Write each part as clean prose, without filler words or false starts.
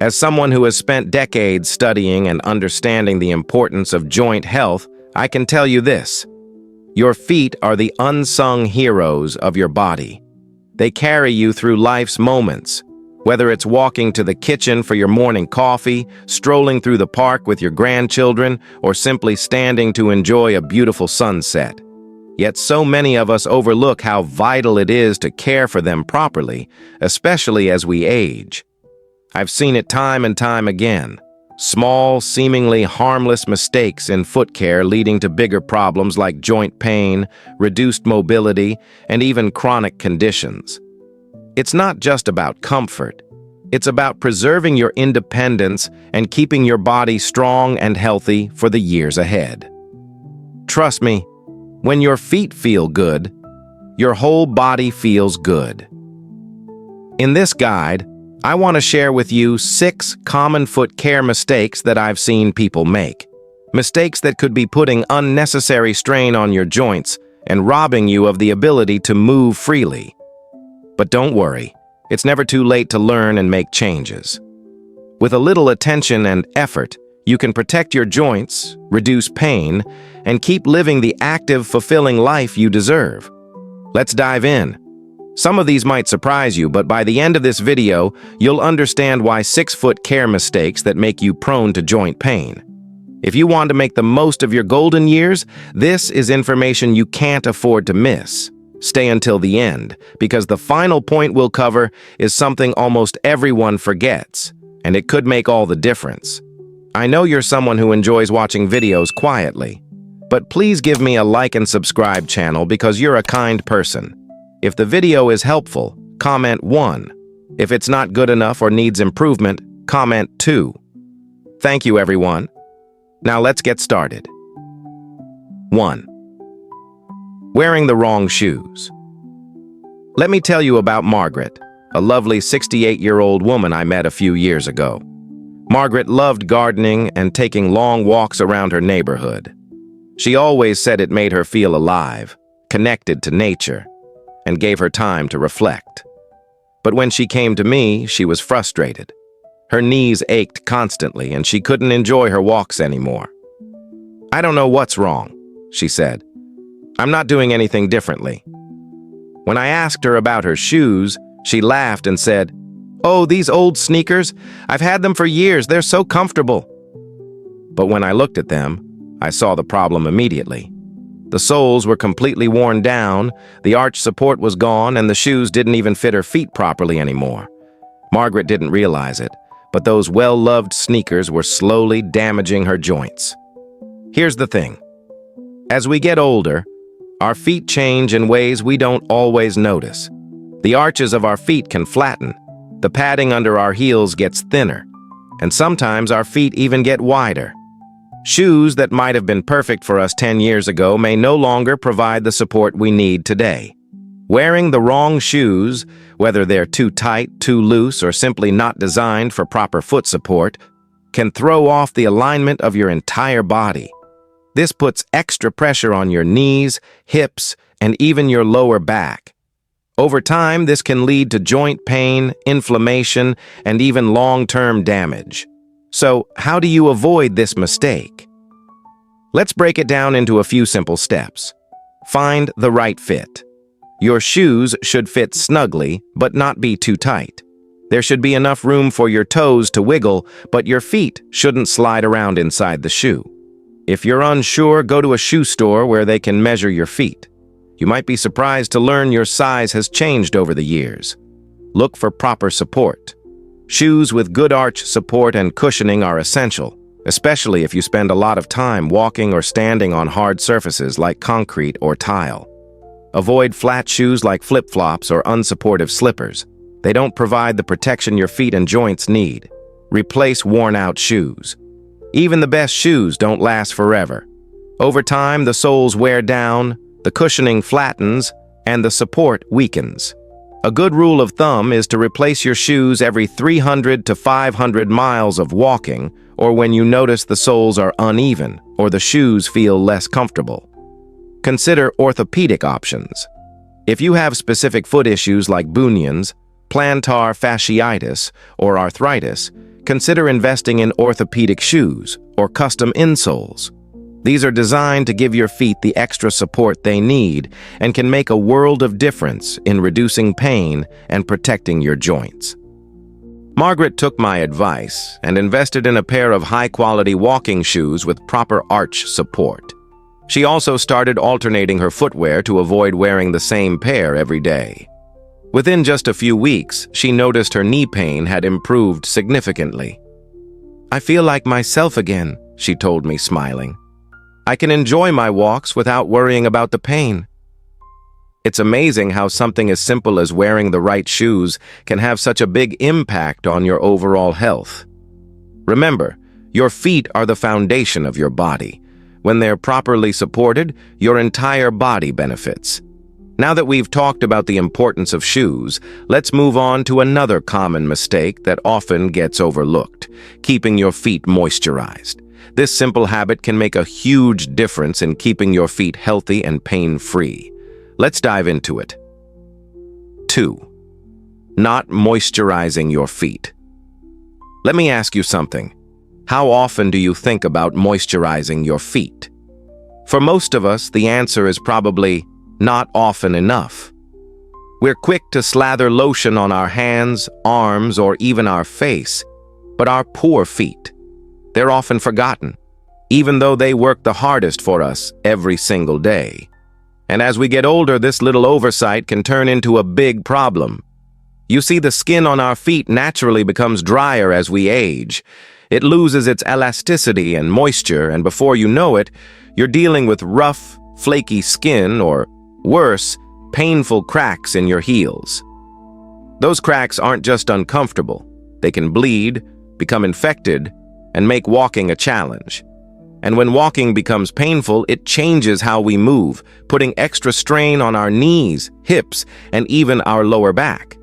As someone who has spent decades studying and understanding the importance of joint health, I can tell you this. Your feet are the unsung heroes of your body. They carry you through life's moments, whether it's walking to the kitchen for your morning coffee, strolling through the park with your grandchildren, or simply standing to enjoy a beautiful sunset. Yet so many of us overlook how vital it is to care for them properly, especially as we age. I've seen it time and time again. Small, seemingly harmless mistakes in foot care leading to bigger problems like joint pain, reduced mobility, and even chronic conditions. It's not just about comfort. It's about preserving your independence and keeping your body strong and healthy for the years ahead. Trust me, when your feet feel good, your whole body feels good. In this guide, I want to share with you 6 common foot care mistakes that I've seen people make. Mistakes that could be putting unnecessary strain on your joints and robbing you of the ability to move freely. But don't worry, it's never too late to learn and make changes. With a little attention and effort, you can protect your joints, reduce pain, and keep living the active, fulfilling life you deserve. Let's dive in. Some of these might surprise you, but by the end of this video, you'll understand why 6 foot care mistakes that make you prone to joint pain. If you want to make the most of your golden years, this is information you can't afford to miss. Stay until the end, because the final point we'll cover is something almost everyone forgets, and it could make all the difference. I know you're someone who enjoys watching videos quietly, but please give me a like and subscribe channel because you're a kind person. If the video is helpful, comment 1. If it's not good enough or needs improvement, comment 2. Thank you, everyone. Now let's get started. 1. Wearing the wrong shoes. Let me tell you about Margaret, a lovely 68-year-old woman I met a few years ago. Margaret loved gardening and taking long walks around her neighborhood. She always said it made her feel alive, connected to nature, and gave her time to reflect. But when she came to me, she was frustrated. Her knees ached constantly and she couldn't enjoy her walks anymore. "I don't know what's wrong," she said. "I'm not doing anything differently." When I asked her about her shoes, she laughed and said, "Oh, these old sneakers, I've had them for years, they're so comfortable." But when I looked at them, I saw the problem immediately. The soles were completely worn down, the arch support was gone, and the shoes didn't even fit her feet properly anymore. Margaret didn't realize it, but those well-loved sneakers were slowly damaging her joints. Here's the thing. As we get older, our feet change in ways we don't always notice. The arches of our feet can flatten, the padding under our heels gets thinner, and sometimes our feet even get wider. Shoes that might have been perfect for us 10 years ago may no longer provide the support we need today. Wearing the wrong shoes, whether they're too tight, too loose, or simply not designed for proper foot support, can throw off the alignment of your entire body. This puts extra pressure on your knees, hips, and even your lower back. Over time, this can lead to joint pain, inflammation, and even long-term damage. So, how do you avoid this mistake? Let's break it down into a few simple steps. Find the right fit. Your shoes should fit snugly, but not be too tight. There should be enough room for your toes to wiggle, but your feet shouldn't slide around inside the shoe. If you're unsure, go to a shoe store where they can measure your feet. You might be surprised to learn your size has changed over the years. Look for proper support. Shoes with good arch support and cushioning are essential, especially if you spend a lot of time walking or standing on hard surfaces like concrete or tile. Avoid flat shoes like flip-flops or unsupportive slippers. They don't provide the protection your feet and joints need. Replace worn-out shoes. Even the best shoes don't last forever. Over time, the soles wear down, the cushioning flattens, and the support weakens. A good rule of thumb is to replace your shoes every 300 to 500 miles of walking, or when you notice the soles are uneven or the shoes feel less comfortable. Consider orthopedic options. If you have specific foot issues like bunions, plantar fasciitis, or arthritis, consider investing in orthopedic shoes or custom insoles. These are designed to give your feet the extra support they need and can make a world of difference in reducing pain and protecting your joints. Margaret took my advice and invested in a pair of high-quality walking shoes with proper arch support. She also started alternating her footwear to avoid wearing the same pair every day. Within just a few weeks, she noticed her knee pain had improved significantly. "I feel like myself again," she told me, smiling. "I can enjoy my walks without worrying about the pain." It's amazing how something as simple as wearing the right shoes can have such a big impact on your overall health. Remember, your feet are the foundation of your body. When they're properly supported, your entire body benefits. Now that we've talked about the importance of shoes, let's move on to another common mistake that often gets overlooked: keeping your feet moisturized. This simple habit can make a huge difference in keeping your feet healthy and pain-free. Let's dive into it. 2. Not moisturizing your feet. Let me ask you something. How often do you think about moisturizing your feet? For most of us, the answer is probably not often enough. We're quick to slather lotion on our hands, arms, or even our face, but our poor feet, they're often forgotten, even though they work the hardest for us every single day. And as we get older, this little oversight can turn into a big problem. You see, the skin on our feet naturally becomes drier as we age. It loses its elasticity and moisture, and before you know it, you're dealing with rough, flaky skin, or worse, painful cracks in your heels. Those cracks aren't just uncomfortable. They can bleed, become infected, and make walking a challenge. And when walking becomes painful, it changes how we move, putting extra strain on our knees, hips, and even our lower back.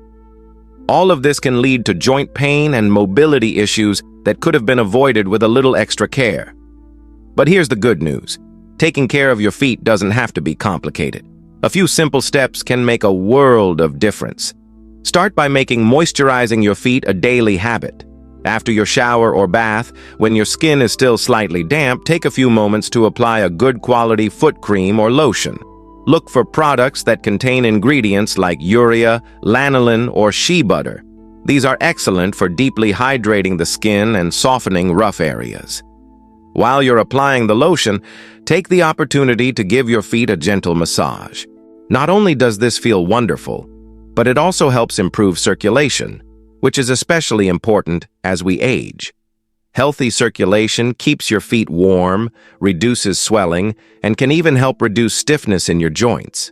All of this can lead to joint pain and mobility issues that could have been avoided with a little extra care. But here's the good news. Taking care of your feet doesn't have to be complicated. A few simple steps can make a world of difference. Start by making moisturizing your feet a daily habit. After your shower or bath, when your skin is still slightly damp, take a few moments to apply a good quality foot cream or lotion. Look for products that contain ingredients like urea, lanolin, or shea butter. These are excellent for deeply hydrating the skin and softening rough areas. While you're applying the lotion, take the opportunity to give your feet a gentle massage. Not only does this feel wonderful, but it also helps improve circulation, which is especially important as we age. Healthy circulation keeps your feet warm, reduces swelling, and can even help reduce stiffness in your joints.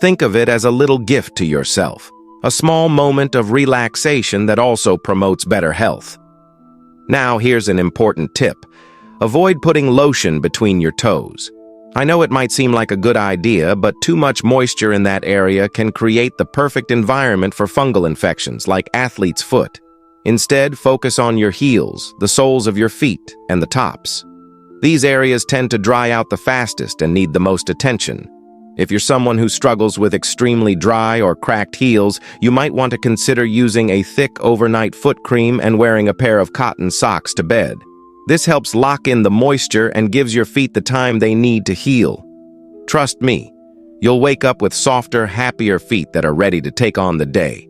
Think of it as a little gift to yourself, a small moment of relaxation that also promotes better health. Now, here's an important tip. Avoid putting lotion between your toes. I know it might seem like a good idea, but too much moisture in that area can create the perfect environment for fungal infections like athlete's foot. Instead, focus on your heels, the soles of your feet, and the tops. These areas tend to dry out the fastest and need the most attention. If you're someone who struggles with extremely dry or cracked heels, you might want to consider using a thick overnight foot cream and wearing a pair of cotton socks to bed. This helps lock in the moisture and gives your feet the time they need to heal. Trust me, you'll wake up with softer, happier feet that are ready to take on the day.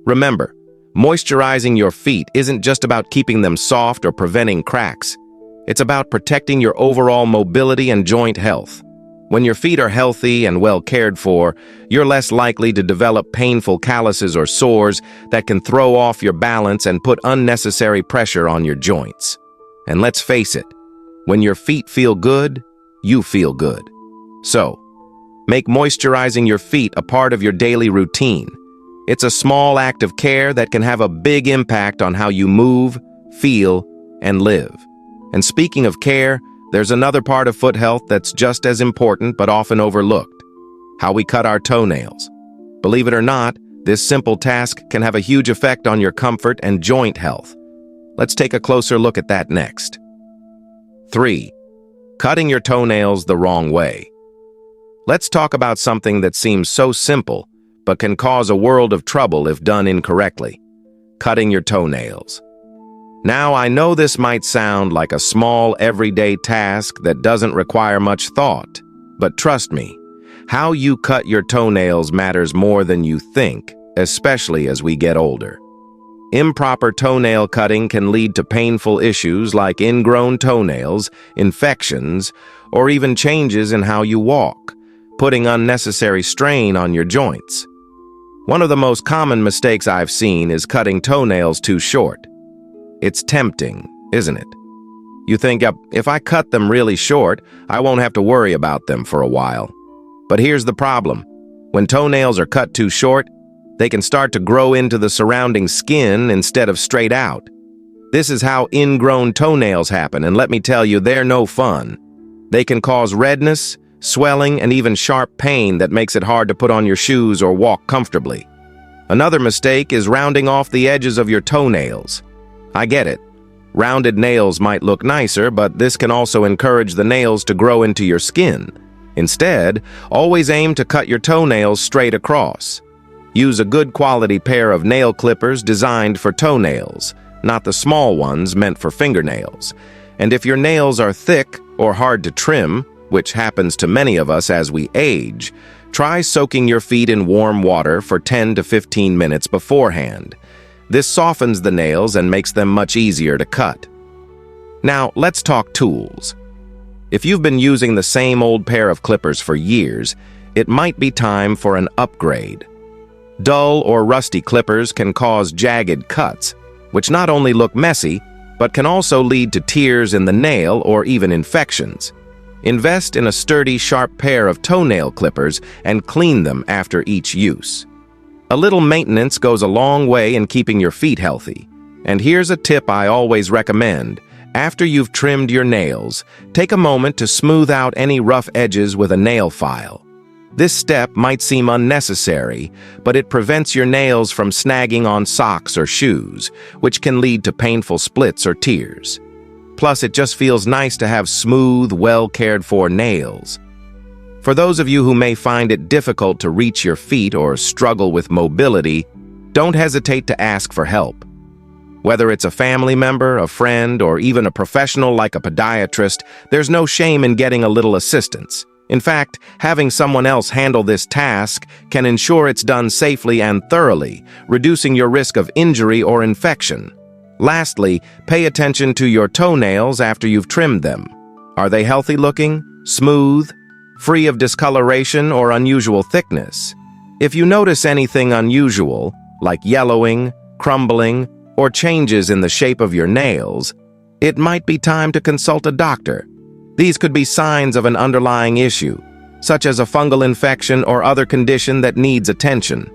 Remember, moisturizing your feet isn't just about keeping them soft or preventing cracks. It's about protecting your overall mobility and joint health. When your feet are healthy and well cared for, you're less likely to develop painful calluses or sores that can throw off your balance and put unnecessary pressure on your joints. And let's face it, when your feet feel good, you feel good. So, make moisturizing your feet a part of your daily routine. It's a small act of care that can have a big impact on how you move, feel, and live. And speaking of care, there's another part of foot health that's just as important but often overlooked: how we cut our toenails. Believe it or not, this simple task can have a huge effect on your comfort and joint health. Let's take a closer look at that next. 3. Cutting your toenails the wrong way. Let's talk about something that seems so simple, but can cause a world of trouble if done incorrectly: cutting your toenails. Now, I know this might sound like a small, everyday task that doesn't require much thought, but trust me, how you cut your toenails matters more than you think, especially as we get older. Improper toenail cutting can lead to painful issues like ingrown toenails, infections, or even changes in how you walk, putting unnecessary strain on your joints. One of the most common mistakes I've seen is cutting toenails too short. It's tempting, isn't it? You think, if I cut them really short, I won't have to worry about them for a while. But here's the problem. When toenails are cut too short, they can start to grow into the surrounding skin instead of straight out. This is how ingrown toenails happen, and let me tell you, they're no fun. They can cause redness, swelling, and even sharp pain that makes it hard to put on your shoes or walk comfortably. Another mistake is rounding off the edges of your toenails. I get it. Rounded nails might look nicer, but this can also encourage the nails to grow into your skin. Instead, always aim to cut your toenails straight across. Use a good quality pair of nail clippers designed for toenails, not the small ones meant for fingernails. And if your nails are thick or hard to trim, which happens to many of us as we age, try soaking your feet in warm water for 10 to 15 minutes beforehand. This softens the nails and makes them much easier to cut. Now, let's talk tools. If you've been using the same old pair of clippers for years, it might be time for an upgrade. Dull or rusty clippers can cause jagged cuts, which not only look messy, but can also lead to tears in the nail or even infections. Invest in a sturdy, sharp pair of toenail clippers and clean them after each use. A little maintenance goes a long way in keeping your feet healthy. And here's a tip I always recommend. After you've trimmed your nails, take a moment to smooth out any rough edges with a nail file. This step might seem unnecessary, but it prevents your nails from snagging on socks or shoes, which can lead to painful splits or tears. Plus, it just feels nice to have smooth, well-cared-for nails. For those of you who may find it difficult to reach your feet or struggle with mobility, don't hesitate to ask for help. Whether it's a family member, a friend, or even a professional like a podiatrist, there's no shame in getting a little assistance. In fact, having someone else handle this task can ensure it's done safely and thoroughly, reducing your risk of injury or infection. Lastly, pay attention to your toenails after you've trimmed them. Are they healthy looking, smooth, free of discoloration or unusual thickness? If you notice anything unusual, like yellowing, crumbling, or changes in the shape of your nails, it might be time to consult a doctor. These could be signs of an underlying issue, such as a fungal infection or other condition that needs attention.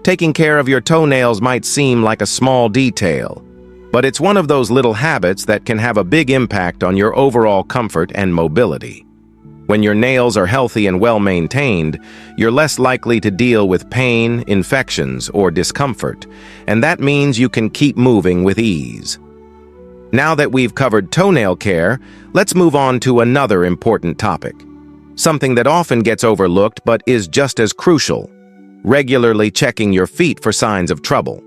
Taking care of your toenails might seem like a small detail, but it's one of those little habits that can have a big impact on your overall comfort and mobility. When your nails are healthy and well-maintained, you're less likely to deal with pain, infections, or discomfort, and that means you can keep moving with ease. Now that we've covered toenail care, let's move on to another important topic. Something that often gets overlooked but is just as crucial: regularly checking your feet for signs of trouble.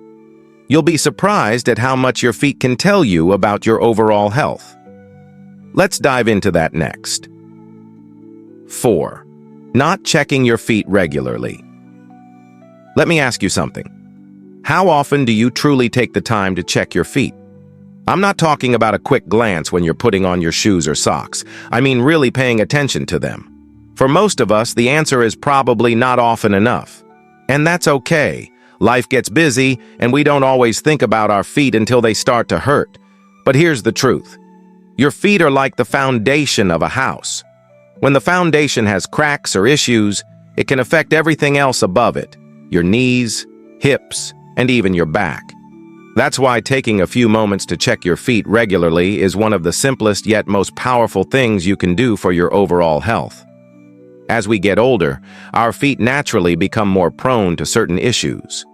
You'll be surprised at how much your feet can tell you about your overall health. Let's dive into that next. 4. Not checking your feet regularly. Let me ask you something. How often do you truly take the time to check your feet? I'm not talking about a quick glance when you're putting on your shoes or socks. I mean really paying attention to them. For most of us, the answer is probably not often enough. And that's okay. Life gets busy, and we don't always think about our feet until they start to hurt. But here's the truth. Your feet are like the foundation of a house. When the foundation has cracks or issues, it can affect everything else above it: your knees, hips, and even your back. That's why taking a few moments to check your feet regularly is one of the simplest yet most powerful things you can do for your overall health. As we get older, our feet naturally become more prone to certain issues.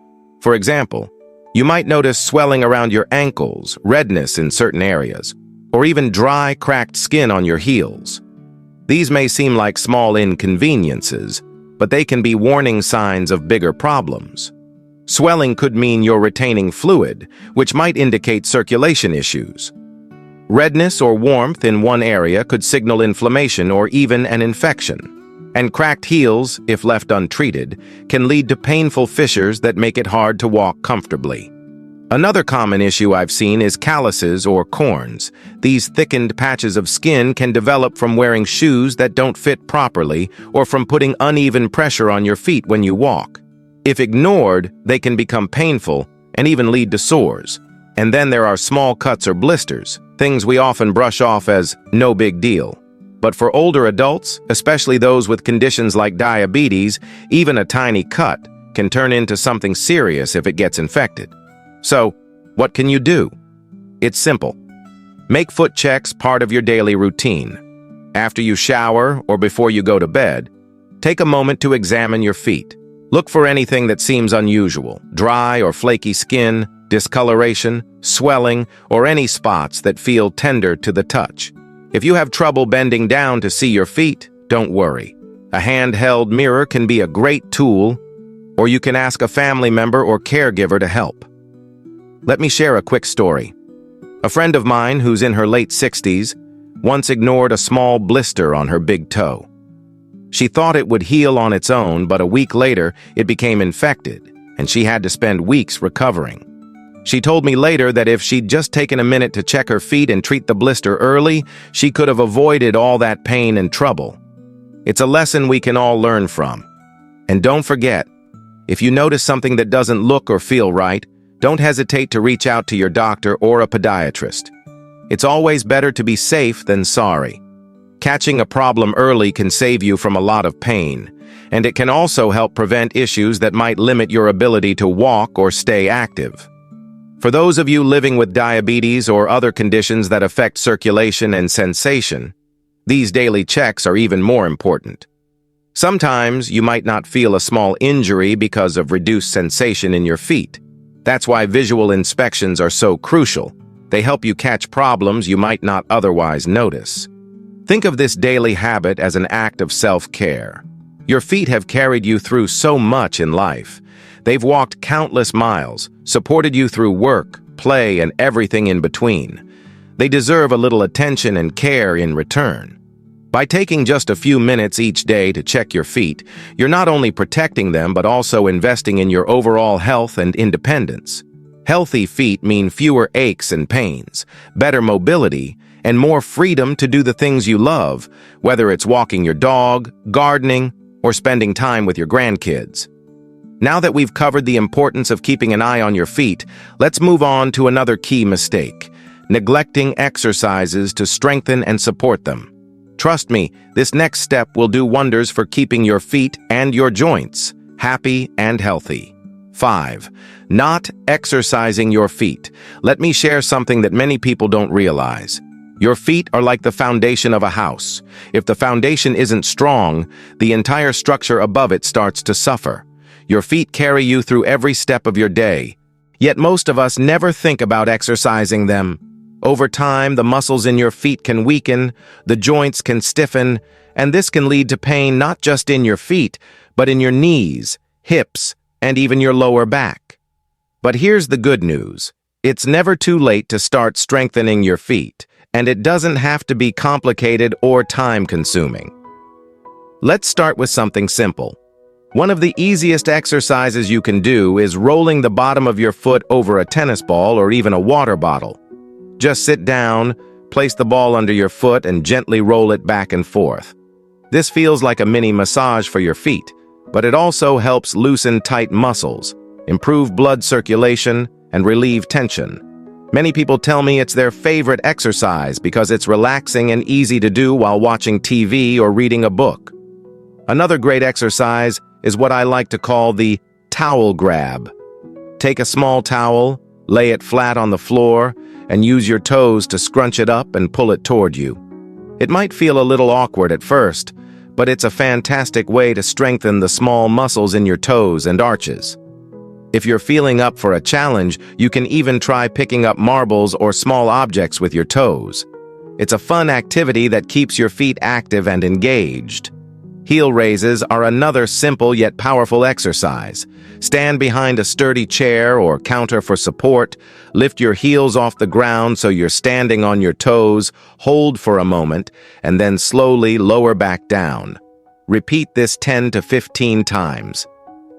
For example, you might notice swelling around your ankles, redness in certain areas, or even dry, cracked skin on your heels. These may seem like small inconveniences, but they can be warning signs of bigger problems. Swelling could mean you're retaining fluid, which might indicate circulation issues. Redness or warmth in one area could signal inflammation or even an infection. And cracked heels, if left untreated, can lead to painful fissures that make it hard to walk comfortably. Another common issue I've seen is calluses or corns. These thickened patches of skin can develop from wearing shoes that don't fit properly or from putting uneven pressure on your feet when you walk. If ignored, they can become painful and even lead to sores. And then there are small cuts or blisters, things we often brush off as no big deal. But for older adults, especially those with conditions like diabetes, even a tiny cut can turn into something serious if it gets infected. So, what can you do? It's simple. Make foot checks part of your daily routine. After you shower or before you go to bed, take a moment to examine your feet. Look for anything that seems unusual, dry or flaky skin, discoloration, swelling, or any spots that feel tender to the touch. If you have trouble bending down to see your feet, don't worry. A handheld mirror can be a great tool, or you can ask a family member or caregiver to help. Let me share a quick story. A friend of mine who's in her late 60s once ignored a small blister on her big toe. She thought it would heal on its own, but a week later it became infected, and she had to spend weeks recovering. She told me later that if she'd just taken a minute to check her feet and treat the blister early, she could have avoided all that pain and trouble. It's a lesson we can all learn from. And don't forget, if you notice something that doesn't look or feel right, don't hesitate to reach out to your doctor or a podiatrist. It's always better to be safe than sorry. Catching a problem early can save you from a lot of pain, and it can also help prevent issues that might limit your ability to walk or stay active. For those of you living with diabetes or other conditions that affect circulation and sensation, these daily checks are even more important. Sometimes you might not feel a small injury because of reduced sensation in your feet. That's why visual inspections are so crucial. They help you catch problems you might not otherwise notice. Think of this daily habit as an act of self-care. Your feet have carried you through so much in life. They've walked countless miles, supported you through work, play, and everything in between. They deserve a little attention and care in return. By taking just a few minutes each day to check your feet, you're not only protecting them but also investing in your overall health and independence. Healthy feet mean fewer aches and pains, better mobility, and more freedom to do the things you love, whether it's walking your dog, gardening, or spending time with your grandkids. Now that we've covered the importance of keeping an eye on your feet, let's move on to another key mistake: neglecting exercises to strengthen and support them. Trust me, this next step will do wonders for keeping your feet and your joints happy and healthy. 5. Not exercising your feet. Let me share something that many people don't realize. Your feet are like the foundation of a house. If the foundation isn't strong, the entire structure above it starts to suffer. Your feet carry you through every step of your day. Yet most of us never think about exercising them. Over time, the muscles in your feet can weaken, the joints can stiffen, and this can lead to pain not just in your feet, but in your knees, hips, and even your lower back. But here's the good news. It's never too late to start strengthening your feet, and it doesn't have to be complicated or time-consuming. Let's start with something simple. One of the easiest exercises you can do is rolling the bottom of your foot over a tennis ball or even a water bottle. Just sit down, place the ball under your foot, and gently roll it back and forth. This feels like a mini massage for your feet, but it also helps loosen tight muscles, improve blood circulation, and relieve tension. Many people tell me it's their favorite exercise because it's relaxing and easy to do while watching TV or reading a book. Another great exercise is what I like to call the towel grab. Take a small towel, lay it flat on the floor, and use your toes to scrunch it up and pull it toward you. It might feel a little awkward at first, but it's a fantastic way to strengthen the small muscles in your toes and arches. If you're feeling up for a challenge, you can even try picking up marbles or small objects with your toes. It's a fun activity that keeps your feet active and engaged. Heel raises are another simple yet powerful exercise. Stand behind a sturdy chair or counter for support, lift your heels off the ground so you're standing on your toes, hold for a moment, and then slowly lower back down. Repeat this 10 to 15 times.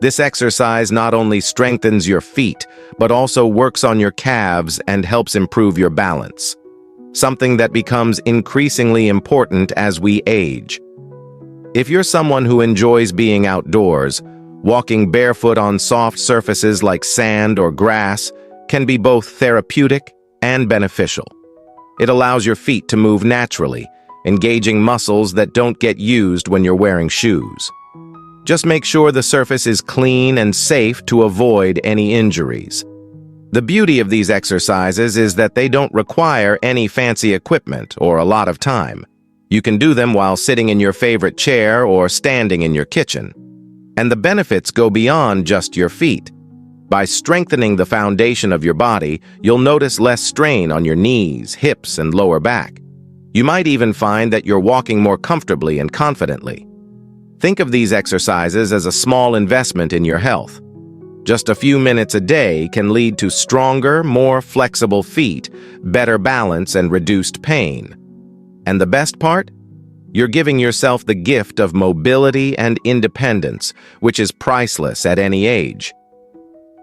This exercise not only strengthens your feet, but also works on your calves and helps improve your balance, something that becomes increasingly important as we age. If you're someone who enjoys being outdoors, walking barefoot on soft surfaces like sand or grass can be both therapeutic and beneficial. It allows your feet to move naturally, engaging muscles that don't get used when you're wearing shoes. Just make sure the surface is clean and safe to avoid any injuries. The beauty of these exercises is that they don't require any fancy equipment or a lot of time. You can do them while sitting in your favorite chair or standing in your kitchen. And the benefits go beyond just your feet. By strengthening the foundation of your body, you'll notice less strain on your knees, hips, and lower back. You might even find that you're walking more comfortably and confidently. Think of these exercises as a small investment in your health. Just a few minutes a day can lead to stronger, more flexible feet, better balance, and reduced pain. And the best part? You're giving yourself the gift of mobility and independence, which is priceless at any age.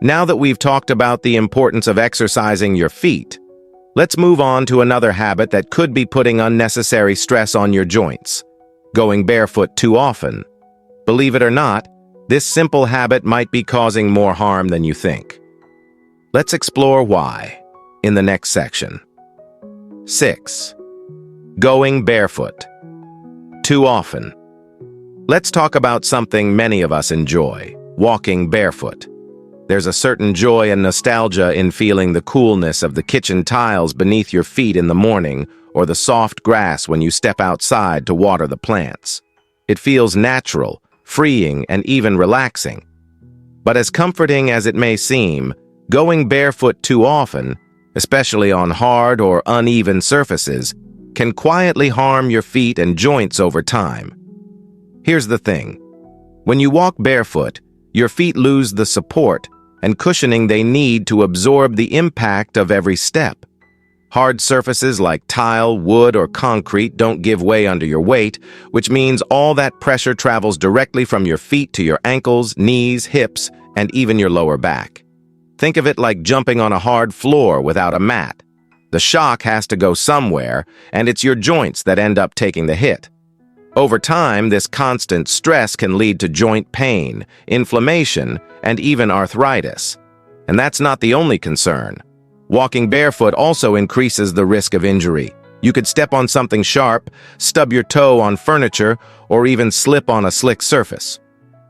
Now that we've talked about the importance of exercising your feet, let's move on to another habit that could be putting unnecessary stress on your joints: going barefoot too often. Believe it or not, this simple habit might be causing more harm than you think. Let's explore why in the next section. 6. Going barefoot too often. Let's talk about something many of us enjoy: walking barefoot. There's a certain joy and nostalgia in feeling the coolness of the kitchen tiles beneath your feet in the morning or the soft grass when you step outside to water the plants. It feels natural, freeing, and even relaxing. But as comforting as it may seem, going barefoot too often, especially on hard or uneven surfaces, can quietly harm your feet and joints over time. Here's the thing. When you walk barefoot, your feet lose the support and cushioning they need to absorb the impact of every step. Hard surfaces like tile, wood, or concrete don't give way under your weight, which means all that pressure travels directly from your feet to your ankles, knees, hips, and even your lower back. Think of it like jumping on a hard floor without a mat. The shock has to go somewhere, and it's your joints that end up taking the hit. Over time, this constant stress can lead to joint pain, inflammation, and even arthritis. And that's not the only concern. Walking barefoot also increases the risk of injury. You could step on something sharp, stub your toe on furniture, or even slip on a slick surface.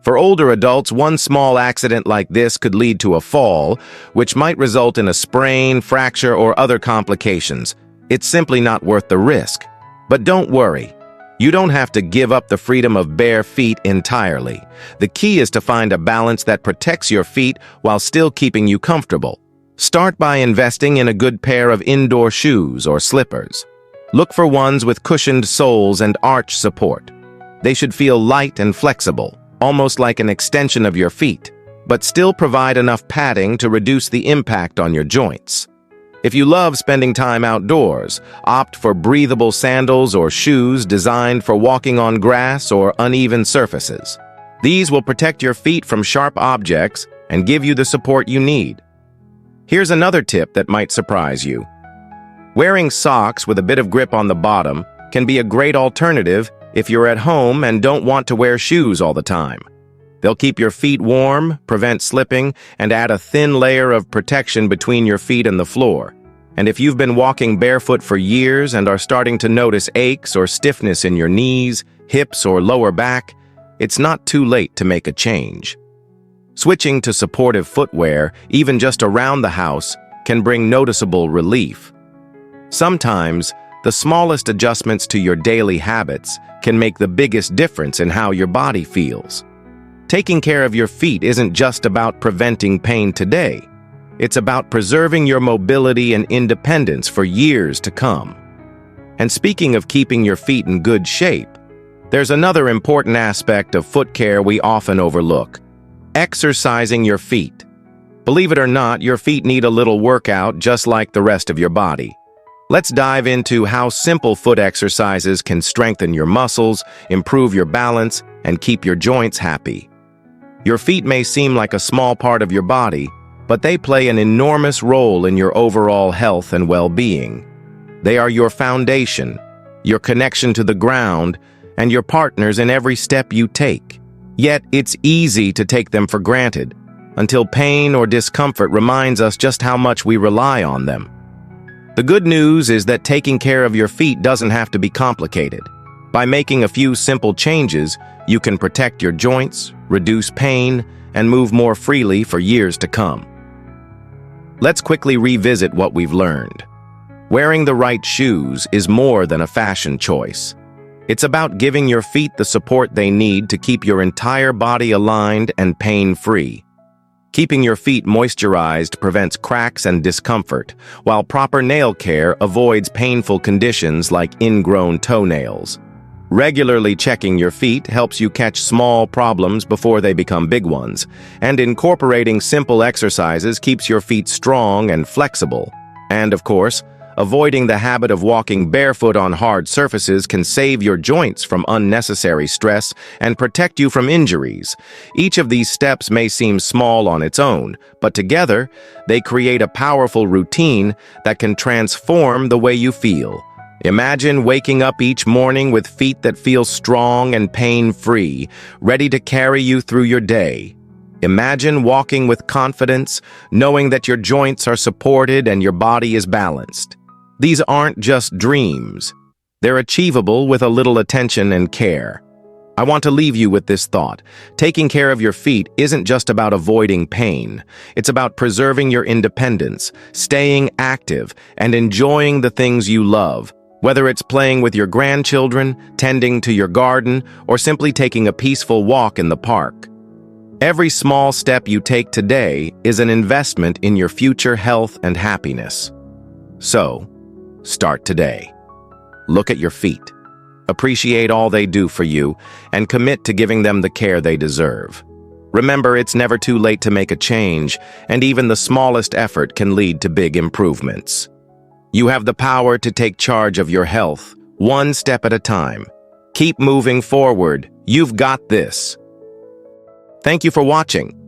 For older adults, one small accident like this could lead to a fall, which might result in a sprain, fracture, or other complications. It's simply not worth the risk. But don't worry. You don't have to give up the freedom of bare feet entirely. The key is to find a balance that protects your feet while still keeping you comfortable. Start by investing in a good pair of indoor shoes or slippers. Look for ones with cushioned soles and arch support. They should feel light and flexible, almost like an extension of your feet, but still provide enough padding to reduce the impact on your joints. If you love spending time outdoors, opt for breathable sandals or shoes designed for walking on grass or uneven surfaces. These will protect your feet from sharp objects and give you the support you need. Here's another tip that might surprise you. Wearing socks with a bit of grip on the bottom can be a great alternative if you're at home and don't want to wear shoes all the time. They'll keep your feet warm, prevent slipping, and add a thin layer of protection between your feet and the floor. And if you've been walking barefoot for years and are starting to notice aches or stiffness in your knees, hips, or lower back, it's not too late to make a change. Switching to supportive footwear, even just around the house, can bring noticeable relief. Sometimes, the smallest adjustments to your daily habits can make the biggest difference in how your body feels. Taking care of your feet isn't just about preventing pain today. It's about preserving your mobility and independence for years to come. And speaking of keeping your feet in good shape, There's another important aspect of foot care we often overlook: exercising your feet. Believe it or not, your feet need a little workout just like the rest of your body. Let's dive into how simple foot exercises can strengthen your muscles, improve your balance, and keep your joints happy. Your feet may seem like a small part of your body, but they play an enormous role in your overall health and well-being. They are your foundation, your connection to the ground, and your partners in every step you take. Yet, it's easy to take them for granted, until pain or discomfort reminds us just how much we rely on them. The good news is that taking care of your feet doesn't have to be complicated. By making a few simple changes, you can protect your joints, reduce pain, and move more freely for years to come. Let's quickly revisit what we've learned. Wearing the right shoes is more than a fashion choice. It's about giving your feet the support they need to keep your entire body aligned and pain-free. Keeping your feet moisturized prevents cracks and discomfort, while proper nail care avoids painful conditions like ingrown toenails. Regularly checking your feet helps you catch small problems before they become big ones, and incorporating simple exercises keeps your feet strong and flexible. And of course, avoiding the habit of walking barefoot on hard surfaces can save your joints from unnecessary stress and protect you from injuries. Each of these steps may seem small on its own, but together, they create a powerful routine that can transform the way you feel. Imagine waking up each morning with feet that feel strong and pain-free, ready to carry you through your day. Imagine walking with confidence, knowing that your joints are supported and your body is balanced. These aren't just dreams. They're achievable with a little attention and care. I want to leave you with this thought. Taking care of your feet isn't just about avoiding pain. It's about preserving your independence, staying active, and enjoying the things you love. Whether it's playing with your grandchildren, tending to your garden, or simply taking a peaceful walk in the park. Every small step you take today is an investment in your future health and happiness. So, start today. Look at your feet. Appreciate all they do for you and commit to giving them the care they deserve. Remember, it's never too late to make a change, and even the smallest effort can lead to big improvements. You have the power to take charge of your health, one step at a time. Keep moving forward. You've got this. Thank you for watching.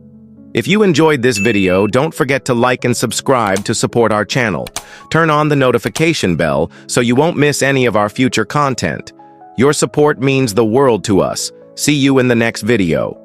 If you enjoyed this video, don't forget to like and subscribe to support our channel. Turn on the notification bell so you won't miss any of our future content. Your support means the world to us. See you in the next video.